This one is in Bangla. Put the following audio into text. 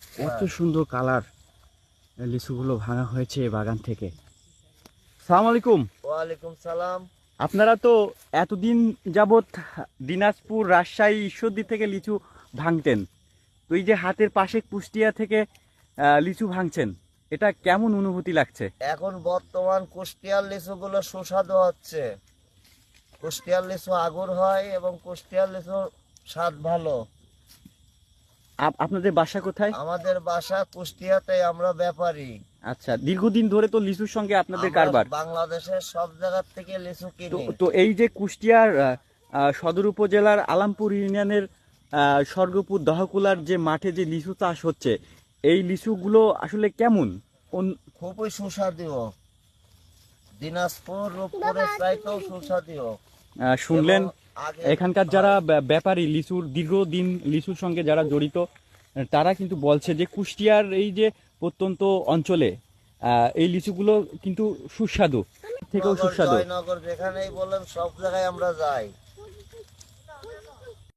কত সুন্দর কালার লিচুগুলো ভাঙা হয়েছে এই বাগান থেকে। আসসালামু আলাইকুম। ওয়ালাইকুম সালাম। আপনারা তো এতদিন যাবৎ দিনাজপুর, রাজশাহী, ঈশ্বরদী থেকে লিচু ভাঙতেন, তো এই যে হাতের পাশে কুষ্টিয়া থেকে লিচু ভাঙছেন, এটা কেমন অনুভূতি লাগছে? এখন বর্তমান কুষ্টিয়ার লিচুগুলো সুস্বাদু হচ্ছে। কুষ্টিয়ার লিচু আগুর হয় এবং কুষ্টিয়ার লিচু স্বাদ ভালো। আপনাদের বাসা কোথায়? আমাদের বাসা কুষ্টিয়াতে, আমরা ব্যাপারী। আচ্ছা, দীর্ঘদিন ধরে তো লিচুর সঙ্গে আপনাদের আমরা কারবার। বাংলাদেশের সব জায়গা থেকে লিচু তো কিনি। তো এই যে কুষ্টিয়ার সদর উপজেলার আলামপুর ইউনিয়নের স্বর্গপুর দহকুলার যে মাঠে যে লিচু চাষ হচ্ছে, এই লিচুগুলো আসলে কেমন? খুবই সুস্বাদু। দিনাজপুর, রূপপুরের চাইতেও সুস্বাদু। শুনলেন এবং আগে এখানকার যারা ব্যাপারী, লিচুর দীর্ঘদিন লিচুর সঙ্গে যারা জড়িত, তারা কিন্তু বলছে যে কুষ্টিয়ার এই যে প্রত্যন্ত অঞ্চলে এই লিচুগুলো কিন্তু সুস্বাদু, থেকেও নগর, সুস্বাদু। জয়নগর যেখানেই বলেন সব জায়গায় আমরা যাই।